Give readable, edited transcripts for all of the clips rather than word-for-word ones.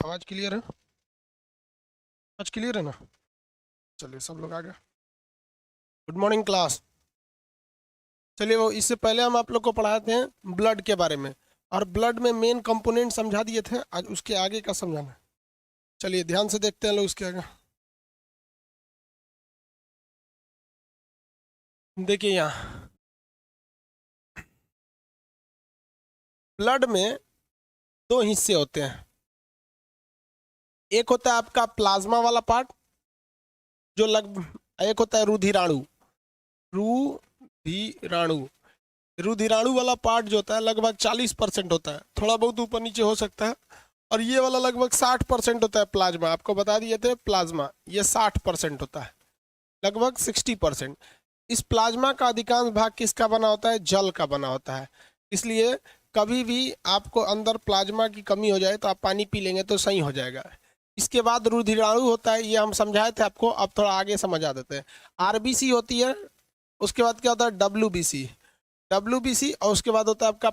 आवाज क्लियर है? आवाज क्लियर है ना? चलिए सब लोग आ गए। Good morning class. चलिए, वो इससे पहले हम आप लोग को पढ़ाए थे ब्लड के बारे में, और ब्लड में मेन कंपोनेंट समझा दिए थे। आज उसके आगे का समझाना है। चलिए ध्यान से देखते हैं लोग उसके आगे। देखिए यहाँ ब्लड में दो हिस्से होते हैं। एक होता है आपका प्लाज्मा वाला पार्ट, जो एक होता है रुधिराणु। रुधिराणु रुधिराणु वाला पार्ट जो होता है लगभग 40% होता है, थोड़ा बहुत ऊपर नीचे हो सकता है। और ये वाला लगभग 60% होता है प्लाज्मा। आपको बता दिए थे प्लाज्मा ये 60% होता है, लगभग 60%। इस प्लाज्मा का अधिकांश भाग किसका बना होता है? जल का बना होता है। इसलिए कभी भी आपको अंदर प्लाज्मा की कमी हो जाए तो आप पानी पी लेंगे तो सही हो जाएगा। इसके बाद रुधिराणु होता है, ये हम समझाए थे आपको, अब थोड़ा आगे समझा देते हैं। आरबीसी होती है, उसके बाद क्या होता है? डब्ल्यूबीसी, और उसके बाद होता है आपका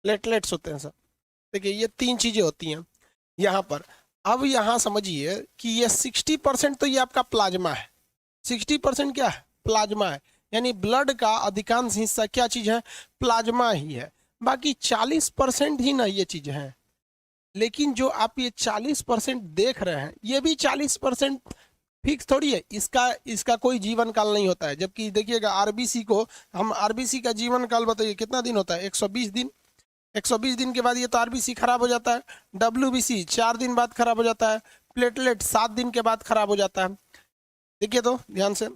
प्लेटलेट्स होते हैं सब। देखिए ये तीन चीजें होती हैं यहाँ पर। अब यहाँ समझिए कि ये 60% तो ये आपका प्लाज्मा है। 60% क्या है? प्लाज्मा है। यानी ब्लड का अधिकांश हिस्सा क्या चीज है? प्लाज्मा ही है। बाकी 40% ही ना ये चीज है। लेकिन जो आप ये 40% देख रहे हैं, ये भी 40% फिक्स थोड़ी है। इसका कोई जीवन काल नहीं होता है। जबकि देखिएगा आरबीसी को, हम आरबीसी का जीवन काल बताइए कितना दिन होता है? 120 दिन। 120 दिन के बाद ये तो आरबीसी खराब हो जाता है। डब्ल्यूबीसी 4 दिन बाद खराब हो जाता है। प्लेटलेट 7 दिन के बाद खराब हो जाता है। देखिए तो ध्यान से,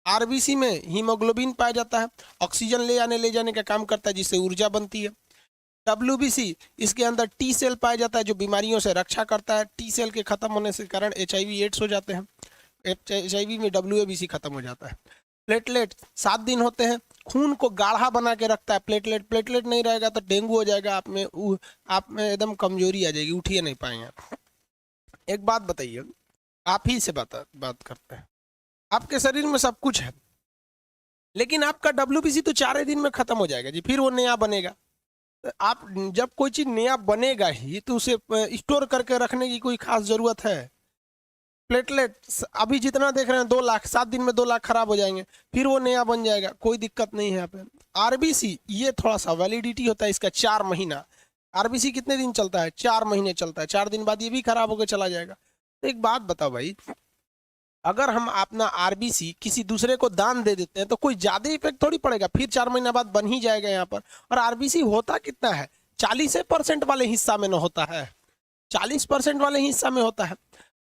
आरबीसी में हीमोग्लोबिन पाया जाता है, ऑक्सीजन ले जाने का काम करता है, जिससे ऊर्जा बनती है। डब्ल्यूबीसी, इसके अंदर टी सेल पाया जाता है जो बीमारियों से रक्षा करता है। टी सेल के खत्म होने से कारण HIV एड्स हो जाते हैं। HIV में WABC खत्म हो जाता है। प्लेटलेट 7 दिन होते हैं, खून को गाढ़ा बना के रखता है। प्लेटलेट नहीं रहेगा तो डेंगू हो जाएगा, आप में एकदम कमजोरी आ जाएगी, उठिए नहीं पाएंगे। एक बात बताइए, आप ही से बात करते हैं। आपके शरीर में सब कुछ है, लेकिन आपका WBC तो 4 दिन में खत्म हो जाएगा जी, फिर वो नया बनेगा। आप जब कोई चीज नया बनेगा ही तो उसे स्टोर करके रखने की कोई खास जरूरत है? प्लेटलेट अभी जितना देख रहे हैं 2 लाख, 7 दिन में 2 लाख खराब हो जाएंगे, फिर वो नया बन जाएगा, कोई दिक्कत नहीं है यहाँ पे। आरबीसी ये थोड़ा सा वैलिडिटी होता है इसका 4 महीना। आरबीसी कितने दिन चलता है? 4 महीने चलता है। 4 दिन बाद ये भी खराब होकर चला जाएगा। तो एक बात बताओ भाई, अगर हम अपना आरबीसी किसी दूसरे को दान दे देते हैं तो कोई ज्यादा इफेक्ट थोड़ी पड़ेगा, फिर 4 महीना बाद बन ही जाएगा यहाँ पर। और आरबीसी होता कितना है? 40% वाले हिस्सा में न होता है, 40% वाले हिस्सा में होता है।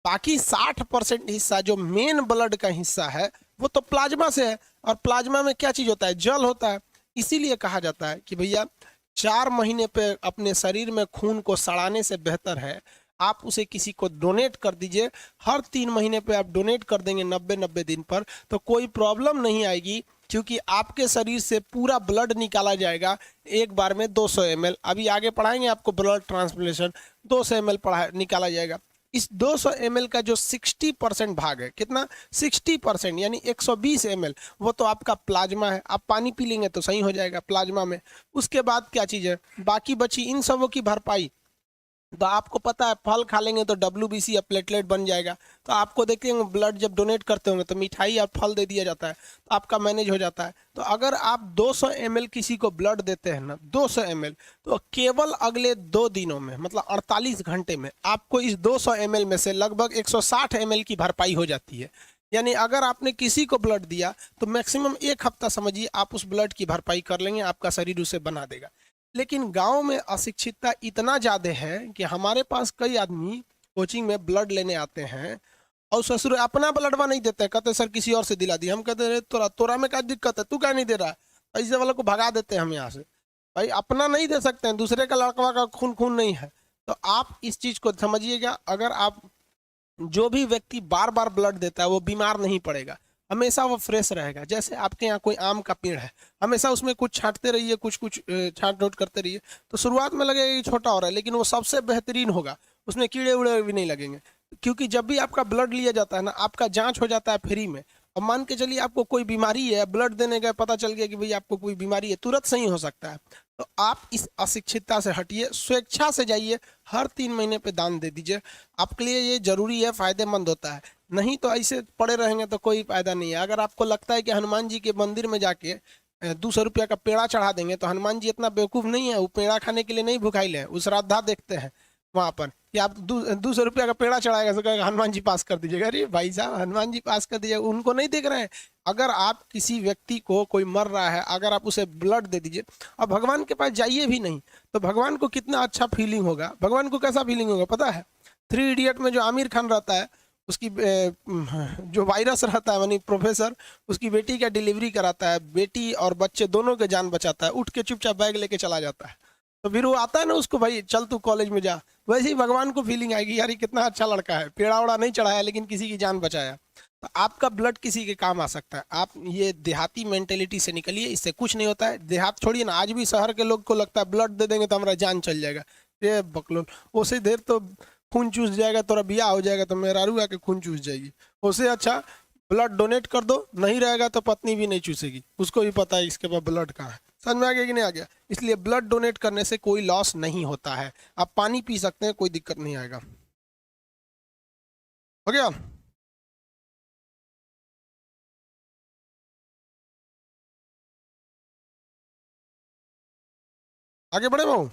बाकी 60% हिस्सा जो मेन ब्लड का हिस्सा है वो तो प्लाज्मा से है। और प्लाज्मा में क्या चीज होता है? जल होता है। इसीलिए कहा जाता है कि भैया 4 महीने पे अपने शरीर में खून को सड़ाने से बेहतर है आप उसे किसी को डोनेट कर दीजिए। हर 3 महीने पे आप डोनेट कर देंगे 90 दिन पर, तो कोई प्रॉब्लम नहीं आएगी, क्योंकि आपके शरीर से पूरा ब्लड निकाला जाएगा एक बार में 200 ml। अभी आगे पढ़ाएंगे आपको ब्लड ट्रांसप्लेशन, 200 ml निकाला जाएगा। इस 200 ml का जो 60% भाग है, कितना? 60%, यानी 120 ml, वो तो आपका प्लाज्मा है। आप पानी पी लेंगे तो सही हो जाएगा प्लाज्मा में। उसके बाद क्या चीज़ है? बाकी बची इन सबों की भरपाई। तो आपको पता है फल खा लेंगे तो WBC या प्लेटलेट बन जाएगा। तो आपको देखते हैं ब्लड जब डोनेट करते होंगे तो मिठाई और फल दे दिया जाता है, तो आपका मैनेज हो जाता है। तो अगर आप 200 ml किसी को ब्लड देते हैं ना, 200 ml, तो केवल अगले 2 दिनों में, मतलब 48 घंटे में, आपको इस 200 ml में से लगभग 160 ml की भरपाई हो जाती है। यानी अगर आपने किसी को ब्लड दिया तो मैक्सिमम 1 हफ्ता समझिए आप उस ब्लड की भरपाई कर लेंगे, आपका शरीर उसे बना देगा। लेकिन गांव में अशिक्षितता इतना ज्यादा है कि हमारे पास कई आदमी कोचिंग में ब्लड लेने आते हैं और ससुर अपना ब्लडवा नहीं देते, कहते सर किसी और से दिला दिया। हम कहते रहे तोरा में क्या दिक्कत है, तू क्या नहीं दे रहा है? ऐसे वालों को भगा देते हैं हम यहाँ से। भाई अपना नहीं दे सकते हैं, दूसरे का लड़का का खून नहीं है। तो आप इस चीज को समझिएगा, अगर आप जो भी व्यक्ति बार बार ब्लड देता है वो बीमार नहीं पड़ेगा, हमेशा वो फ्रेश रहेगा। जैसे आपके यहाँ कोई आम का पेड़ है, हमेशा उसमें कुछ छांटते रहिए, कुछ छांट नोट करते रहिए, तो शुरुआत में लगेगा कि छोटा हो रहा है, लेकिन वो सबसे बेहतरीन होगा, उसमें कीड़े उड़े भी नहीं लगेंगे। क्योंकि जब भी आपका ब्लड लिया जाता है ना, आपका जांच हो जाता है फ्री में। अब मान के चलिए आपको कोई बीमारी है, ब्लड देने गए, पता चल गया कि भाई आपको कोई बीमारी है, तुरंत सही हो सकता है। तो आप इस अशिक्षितता से हटिए, स्वेच्छा से जाइए, हर 3 महीने पे दान दे दीजिए। आपके लिए ये जरूरी है, फायदेमंद होता है। नहीं तो ऐसे पड़े रहेंगे तो कोई फायदा नहीं है। अगर आपको लगता है कि हनुमान जी के मंदिर में जाके 200 रुपया का पेड़ा चढ़ा देंगे, तो हनुमान जी इतना बेवकूफ नहीं है, वो पेड़ा खाने के लिए नहीं भुखाइले हैं, वो श्रद्धा देखते हैं वहां पर कि आप 200 रुपया का पेड़ा चढ़ाएगा तो कहेगा हनुमान जी पास कर दीजिएगा। अरे भाई साहब, हनुमान जी पास कर दीजिएगा, उनको नहीं देख रहे हैं। अगर आप किसी व्यक्ति को, कोई मर रहा है, अगर आप उसे ब्लड दे दीजिए और भगवान के पास जाइए भी नहीं, तो भगवान को कितना अच्छा फीलिंग होगा। भगवान को कैसा फीलिंग होगा पता है? 3 इडियट में जो आमिर खान रहता है, उसकी जो वायरस रहता है यानी प्रोफेसर, उसकी बेटी का डिलीवरी कराता है, बेटी और बच्चे दोनों के जान बचाता है, उठ के चुपचाप बैग लेके चला जाता है। तो फिर वो आता है ना उसको, भाई चल तू कॉलेज में जा, वैसे ही भगवान को फीलिंग आएगी, यार ये कितना अच्छा लड़का है, पेड़ा उड़ा नहीं चढ़ाया लेकिन किसी की जान बचाया। तो आपका ब्लड किसी के काम आ सकता है। आप ये देहाती मेंटेलिटी से निकलिए, इससे कुछ नहीं होता है। देहात छोड़िए ना, आज भी शहर के लोग को लगता है ब्लड दे देंगे तो हमारा जान चल जाएगा। ये बकलोल, उसे देर तो खून चूस जाएगा, तोरा बियाह हो जाएगा तो मेहरारू आके खून चूस जाएगी। उससे अच्छा ब्लड डोनेट कर दो, नहीं रहेगा तो पत्नी भी नहीं चूसेगी, उसको भी पता है इसके पास ब्लड कहाँ है। समझ में आ गया कि नहीं आ गया? इसलिए ब्लड डोनेट करने से कोई लॉस नहीं होता है। आप पानी पी सकते हैं, कोई दिक्कत नहीं आएगा। हो गया? आगे बढ़े बाबू।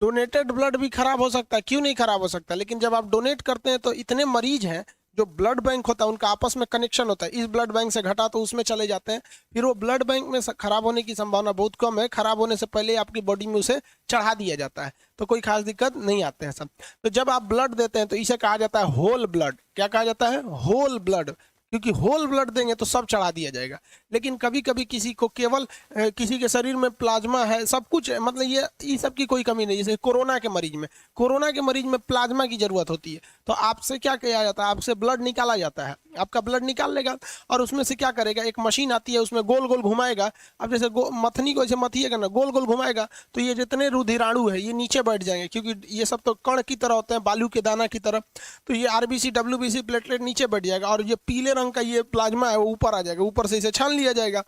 डोनेटेड ब्लड भी खराब हो सकता है, क्यों नहीं खराब हो सकता? लेकिन जब आप डोनेट करते हैं तो इतने मरीज हैं, जो ब्लड बैंक होता है उनका आपस में कनेक्शन होता है, इस ब्लड बैंक से घटा तो उसमें चले जाते हैं, फिर वो ब्लड बैंक में खराब होने की संभावना बहुत कम है। खराब होने से पहले आपकी बॉडी में उसे चढ़ा दिया जाता है, तो कोई खास दिक्कत नहीं आते हैं सब। तो जब आप ब्लड देते हैं तो इसे कहा जाता है होल ब्लड। क्या कहा जाता है? Whole blood. क्योंकि होल ब्लड देंगे तो सब चढ़ा दिया जाएगा। लेकिन कभी कभी किसी को केवल किसी के शरीर में प्लाज्मा है, सब कुछ है, मतलब ये सब की कोई कमी नहीं। जैसे कोरोना के मरीज में प्लाज्मा की जरूरत होती है, तो आपसे क्या किया जाता है? आपसे ब्लड निकाला जाता है, आपका ब्लड निकाल लेगा और उसमें से क्या करेगा, एक मशीन आती है, उसमें गोल गोल घुमाएगा। अब जैसे मथनी को ऐसे मथिएगा ना, गोल गोल घुमाएगा, तो ये जितने रुधिराणु है ये नीचे बैठ जाएंगे, क्योंकि ये सब तो कण की तरह होते हैं, बालू के दाना की तरह। तो ये आरबीसी डब्ल्यूबीसी प्लेटलेट नीचे बैठ जाएगा, और ये पीले रंग का ये प्लाज्मा है वो ऊपर आ जाएगा, ऊपर से इसे छान लिया जाएगा।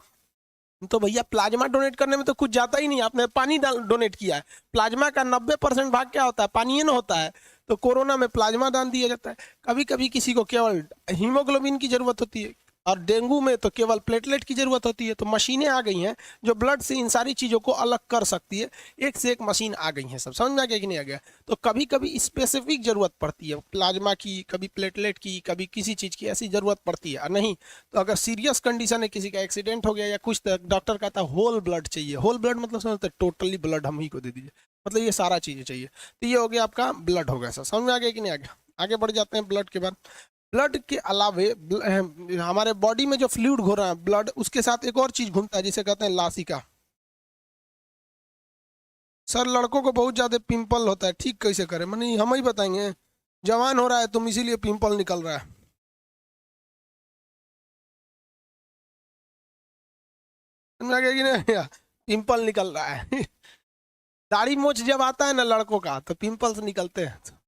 तो भैया प्लाज्मा डोनेट करने में तो कुछ जाता ही नहीं, आपने पानी डोनेट किया है। प्लाज्मा का 90% भाग क्या होता है? पानी ना होता है। तो कोरोना में प्लाज्मा दान दिया जाता है। कभी कभी किसी को केवल हीमोग्लोबिन की जरूरत होती है, और डेंगू में तो केवल प्लेटलेट की जरूरत होती है। तो मशीनें आ गई हैं जो ब्लड से इन सारी चीजों को अलग कर सकती है। एक से एक मशीन आ गई है, सब समझ में आ गया कि नहीं आ गया? तो कभी कभी स्पेसिफिक जरूरत पड़ती है प्लाज्मा की, कभी प्लेटलेट की, कभी किसी चीज की, ऐसी जरूरत पड़ती है। नहीं तो अगर सीरियस कंडीशन है, किसी का एक्सीडेंट हो गया या कुछ, तो डॉक्टर कहता है होल ब्लड चाहिए। होल ब्लड मतलब समझते हैं, टोटली ब्लड हम ही को दे दीजिए, मतलब ये सारा चीजें चाहिए। तो ये हो गया आपका ब्लड हो गया। सर समझ में आ गया कि नहीं आ गया? आगे बढ़ जाते हैं ब्लड के बाद। ब्लड के अलावे हमारे बॉडी में जो फ्लूइड घूम रहा है ब्लड, उसके साथ एक और चीज घूमता है जिसे कहते हैं लासिका। सर लड़कों को बहुत ज्यादा पिंपल होता है, ठीक कैसे करें? मैंने हम ही बताएंगे। जवान हो रहा है तुम, इसीलिए पिंपल निकल रहा है। समझ आ गया कि नहीं? पिंपल निकल रहा है। दाढ़ी मोछ जब आता है ना लड़कों का, तो पिंपल्स निकलते हैं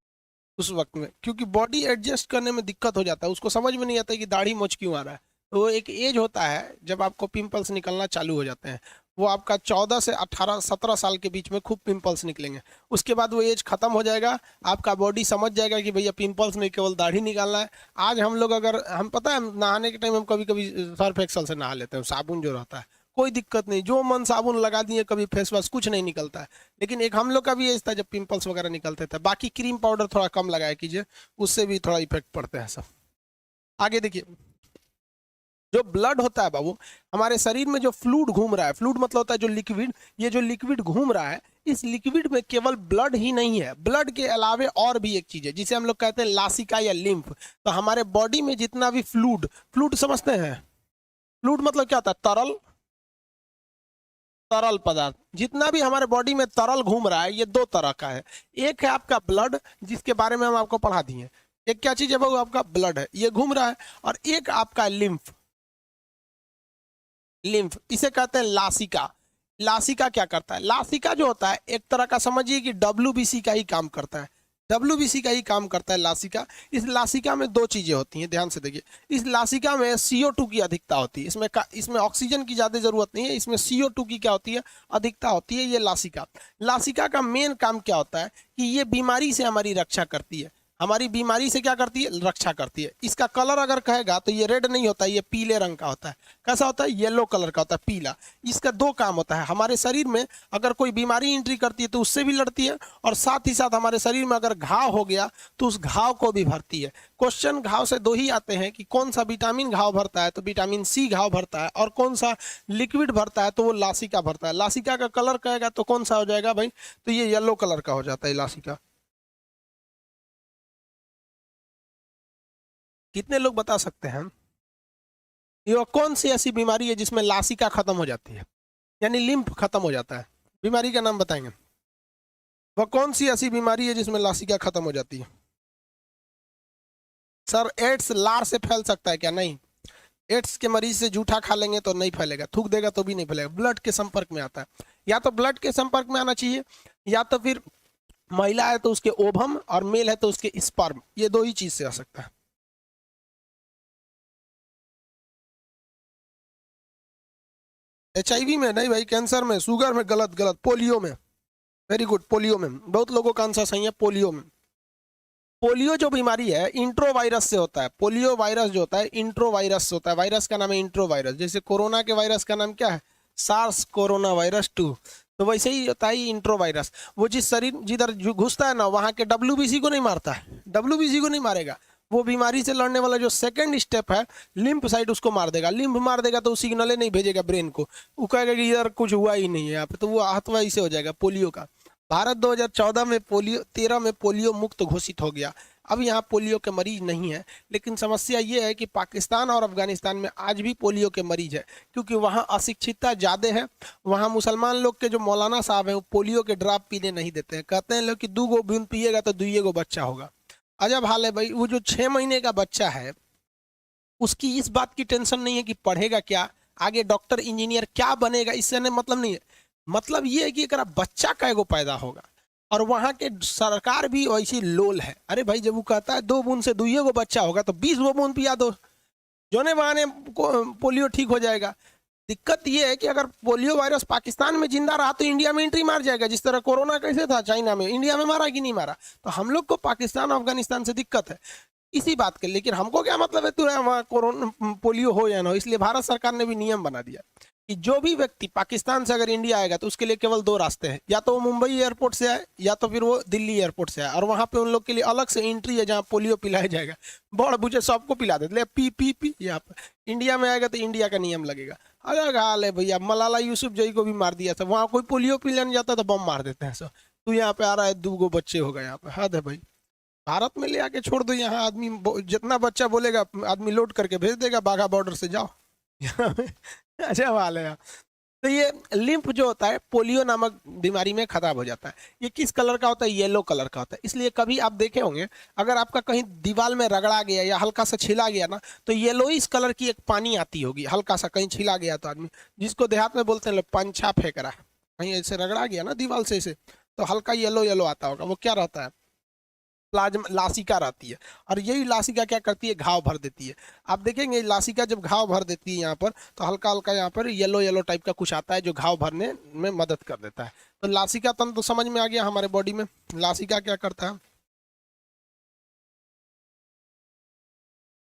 उस वक्त में, क्योंकि बॉडी एडजस्ट करने में दिक्कत हो जाता है। उसको समझ में नहीं आता कि दाढ़ी मोछ क्यों आ रहा है। तो एक एज होता है जब आपको पिंपल्स निकलना चालू हो जाते हैं, वो आपका 14 से 18 17 साल के बीच में खूब पिंपल्स निकलेंगे। उसके बाद वो एज खत्म हो जाएगा, आपका बॉडी समझ जाएगा कि भैया पिंपल्स नहीं, केवल दाढ़ी निकालना है। आज हम लोग, अगर हम पता है नहाने के टाइम हम कभी कभी सर्फ एक्सल से नहा लेते हैं, साबुन जो रहता है, कोई दिक्कत नहीं, जो मन साबुन लगा दिए, कभी फेस वॉश, कुछ नहीं निकलता है। लेकिन एक हम लोग का भी एज था जब पिंपल्स वगैरह निकलते थे। बाकी क्रीम पाउडर थोड़ा कम लगाया कीजिए, उससे भी थोड़ा इफेक्ट पड़ते हैं सब। आगे देखिए, जो ब्लड होता है बाबू, हमारे शरीर में जो फ्लूइड घूम रहा है, फ्लूइड मतलब होता है जो लिक्विड, ये जो लिक्विड घूम रहा है, इस लिक्विड में केवल ब्लड ही नहीं है, ब्लड के अलावे और भी एक चीज है जिसे हम लोग कहते हैं लासिका या लिम्फ। तो हमारे बॉडी में जितना भी फ्लूइड, फ्लूइड समझते हैं? फ्लूइड मतलब क्या होता है? तरल, तरल पदार्थ। जितना भी हमारे बॉडी में तरल घूम रहा है, ये दो तरह का है। एक है आपका ब्लड, जिसके बारे में हम आपको पढ़ा दिए। एक क्या चीज है बाबू? आपका ब्लड है, ये घूम रहा है। और एक आपका लिम्फ, लिम्फ इसे कहते हैं लासिका। लासिका क्या करता है? लासिका जो होता है एक तरह का समझिए कि डब्ल्यूबीसी का ही काम करता है। WBC का ही काम करता है लासिका। इस लासिका में दो चीजें होती हैं, ध्यान से देखिए। इस लासिका में CO2 की अधिकता होती है, इसमें ऑक्सीजन की ज्यादा जरूरत नहीं है, इसमें CO2 की क्या होती है, अधिकता होती है। ये लासिका, लासिका का मेन काम क्या होता है कि ये बीमारी से हमारी रक्षा करती है, हमारी बीमारी से क्या करती है, रक्षा करती है। इसका कलर अगर कहेगा तो ये रेड नहीं होता है, ये पीले रंग का होता है। कैसा होता है, येलो कलर का होता है, पीला। इसका दो काम होता है, हमारे शरीर में अगर कोई बीमारी एंट्री करती है तो उससे भी लड़ती है, और साथ ही साथ हमारे शरीर में अगर घाव हो गया तो उस घाव को भी भरती है। क्वेश्चन घाव से दो ही आते हैं कि कौन सा विटामिन घाव भरता है, तो विटामिन C घाव भरता है, और कौन सा लिक्विड भरता है, तो वो लासिका भरता है। लासिका का कलर कहेगा तो कौन सा हो जाएगा भाई, तो ये येलो कलर का हो जाता है लासिका। कितने लोग बता सकते हैं ये कौन सी ऐसी बीमारी है जिसमें लासिका खत्म हो जाती है, यानी लिम्फ खत्म हो जाता है? बीमारी का नाम बताएंगे। वह कौन सी ऐसी बीमारी है जिसमें लासिका खत्म हो जाती है? सर एड्स लार से फैल सकता है क्या? नहीं, एड्स के मरीज से जूठा खा लेंगे तो नहीं फैलेगा, थूक देगा तो भी नहीं फैलेगा। ब्लड के संपर्क में आता है, या तो ब्लड के संपर्क में आना चाहिए, या तो फिर महिला है तो उसके ओभम, और मेल है तो उसके स्पर्म, ये दो ही चीज से आ सकता है। HIV में नहीं भाई, कैंसर में, शुगर में गलत गलत, पोलियो में, वेरी गुड, पोलियो में बहुत लोगों का आंसर सही है, पोलियो में। पोलियो जो बीमारी है इंट्रो वायरस से होता है, पोलियो वायरस जो होता है इंट्रो वायरस से होता है, वायरस का नाम है इंट्रो वायरस। जैसे कोरोना के वायरस का नाम क्या है, सार्स कोरोना वायरस 2, तो वैसे ही होता है इंट्रो वायरस। वो जिस शरीर जिधर घुसता है ना, वहाँ के WBC को नहीं मारता है, WBC को नहीं मारेगा, वो बीमारी से लड़ने वाला जो सेकंड स्टेप है लिम्फ साइड, उसको मार देगा। लिम्फ मार देगा तो सिग्नल नहीं भेजेगा ब्रेन को, वो कहेगा कि इधर कुछ हुआ ही नहीं है यहाँ पे, तो वो हाथवाई से हो जाएगा पोलियो का। भारत 2014 में पोलियो 13 में पोलियो मुक्त घोषित हो गया। अब यहाँ पोलियो के मरीज नहीं है, लेकिन समस्या ये है कि पाकिस्तान और अफगानिस्तान में आज भी पोलियो के मरीज है, क्योंकि वहाँ अशिक्षितता ज़्यादा है। वहाँ मुसलमान लोग के जो मौलाना साहब हैं वो पोलियो के ड्रॉप पीने नहीं देते हैं, कहते हैं लोग कि 2 गो बूंद पिएगा तो 2 गो बच्चा होगा। अजब हाल है भाई। वो जो 6 महीने का बच्चा है उसकी इस बात की टेंशन नहीं है कि पढ़ेगा क्या, आगे डॉक्टर इंजीनियर क्या बनेगा, इससे नहीं मतलब नहीं है। मतलब ये है कि अगर बच्चा कैगो पैदा होगा, और वहाँ के सरकार भी वैसी लोल है। अरे भाई जब वो कहता है 2 बूंद से 2 गो बच्चा होगा तो 20 गो बूंद पिया दो, जो ने बहाने पोलियो ठीक हो जाएगा। दिक्कत ये है कि अगर पोलियो वायरस पाकिस्तान में जिंदा रहा तो इंडिया में एंट्री मार जाएगा, जिस तरह कोरोना कैसे था चाइना में, इंडिया में मारा कि नहीं मारा। तो हम लोग को पाकिस्तान अफगानिस्तान से दिक्कत है इसी बात के। लेकिन हमको क्या मतलब है तुरंत वहाँ कोरोना पोलियो हो या ना हो, इसलिए भारत सरकार ने भी नियम बना दिया कि जो भी व्यक्ति पाकिस्तान से अगर इंडिया आएगा तो उसके लिए केवल 2 रास्ते हैं, या तो वो मुंबई एयरपोर्ट से आए, या तो फिर वो दिल्ली एयरपोर्ट से आए, और वहाँ पे उन लोग के लिए अलग से एंट्री है जहाँ पोलियो पिलाया जाएगा। बड़ बुझे सबको पिला देते, पी पी पी। यहाँ पर इंडिया में आएगा तो इंडिया का नियम लगेगा। अलग हाल है भैया, मलाला यूसुफजई को भी मार दिया था, वहाँ कोई पोलियो पिलाने जाता तो बम मार देते हैं सब। तू यहाँ पे आ रहा है 2 गो बच्चे हो गए, यहाँ पे हद है भाई। भारत में ले आके छोड़ दो, यहाँ आदमी जितना बच्चा बोलेगा आदमी लोड करके भेज देगा, बाघा बॉर्डर से जाओ। अच्छा हाल है। तो ये लिम्फ जो होता है पोलियो नामक बीमारी में खराब हो जाता है। ये किस कलर का होता है, येलो कलर का होता है। इसलिए कभी आप देखे होंगे अगर आपका कहीं दीवार में रगड़ा गया या हल्का सा छिला गया ना, तो येलोइस कलर की एक पानी आती होगी, हल्का सा कहीं छिला गया तो आदमी, जिसको देहात में बोलते हैं पंछा फेंक रहा है, कहीं ऐसे रगड़ा गया ना दीवार से ऐसे, तो हल्का येलो येलो आता होगा। वो क्या रहता है, प्लाज्मा लासिका रहती है। और यही लासिका क्या करती है, घाव भर देती है। आप देखेंगे लासिका जब घाव भर देती है यहाँ पर, तो हल्का हल्का यहाँ पर येलो येलो टाइप का कुछ आता है जो घाव भरने में मदद कर देता है। तो लासिका तंत्र तो समझ में आ गया हमारे बॉडी में। लासिका क्या करता है,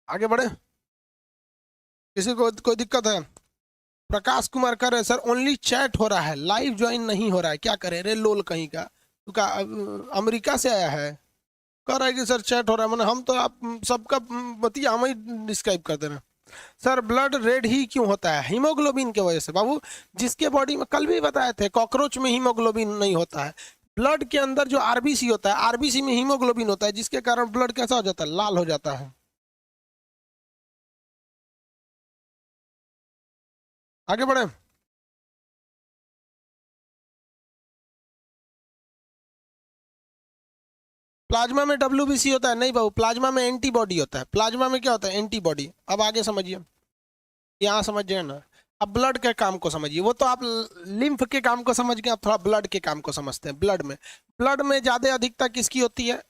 आगे बढ़े, किसी को कोई दिक्कत है? प्रकाश कुमार कर रहे सर ओनली चैट हो रहा है, लाइव ज्वाइन नहीं हो रहा है, क्या करें रे लोल कहीं का, तो का अमेरिका से आया है, कह रहा है कि सर चैट हो रहा है। मैंने हम तो आप सबका बतिया हम ही डिस्क्राइब कर दे रहे हैं। सर ब्लड रेड ही क्यों होता है, हीमोग्लोबिन के वजह से। बाबू जिसके बॉडी में कल भी बताए थे कॉकरोच में हीमोग्लोबिन नहीं होता है, ब्लड के अंदर जो आरबीसी होता है, आरबीसी में हीमोग्लोबिन होता है, जिसके कारण ब्लड कैसा हो जाता है, लाल हो जाता है। आगे बढ़े, प्लाज्मा में WBC होता है नहीं बाबू, प्लाज्मा में एंटीबॉडी होता है। प्लाज्मा में क्या होता है, एंटीबॉडी। अब आगे समझिए, यहाँ समझ जाए ना। अब ब्लड के काम को समझिए, वो तो आप लिम्फ के काम को समझ गए, आप थोड़ा ब्लड के काम को समझते हैं। ब्लड में ज्यादा अधिकता किसकी होती है,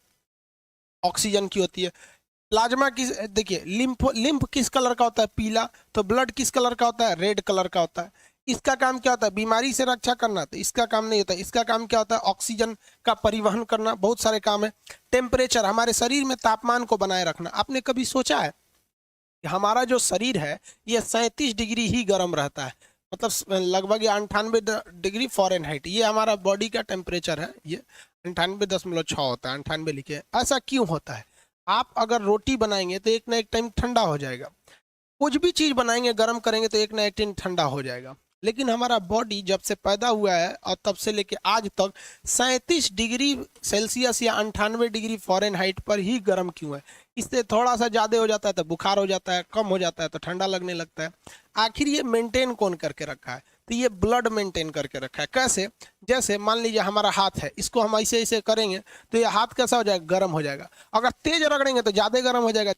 ऑक्सीजन की होती है। प्लाज्मा किस, देखिए लिम्फ किस कलर का होता है, पीला। तो ब्लड किस कलर का होता है, रेड कलर का होता है। इसका काम क्या होता है, बीमारी से रक्षा करना, तो इसका काम नहीं होता। इसका काम क्या होता है, ऑक्सीजन का परिवहन करना, बहुत सारे काम है। टेम्परेचर, हमारे शरीर में तापमान को बनाए रखना। आपने कभी सोचा है कि हमारा जो शरीर है ये 37 डिग्री ही गर्म रहता है, मतलब लगभग 98 डिग्री फ़ारेनहाइट, ये हमारा बॉडी का टेम्परेचर है। ये 98.6 होता है, 98 लिखे। ऐसा क्यों होता है, आप अगर रोटी बनाएंगे तो एक ना एक टाइम ठंडा हो जाएगा, कुछ भी चीज़ बनाएंगे गर्म करेंगे तो एक ना एक टाइम ठंडा हो जाएगा। लेकिन हमारा बॉडी जब से पैदा हुआ है और तब से लेके आज तक 37 डिग्री सेल्सियस या 98 डिग्री फ़ारेनहाइट पर ही गर्म क्यों है। इससे थोड़ा सा ज़्यादा हो जाता है तो बुखार हो जाता है, कम हो जाता है तो ठंडा लगने लगता है। आखिर ये मेंटेन कौन करके रखा है, तो ये ब्लड मेंटेन करके रखा है। कैसे, जैसे मान लीजिए हमारा हाथ है, इसको हम ऐसे ऐसे करेंगे तो ये हाथ कैसा हो जाएगा, गर्म हो जाएगा। अगर तेज रगड़ेंगे तो ज़्यादा गर्म हो जाएगा,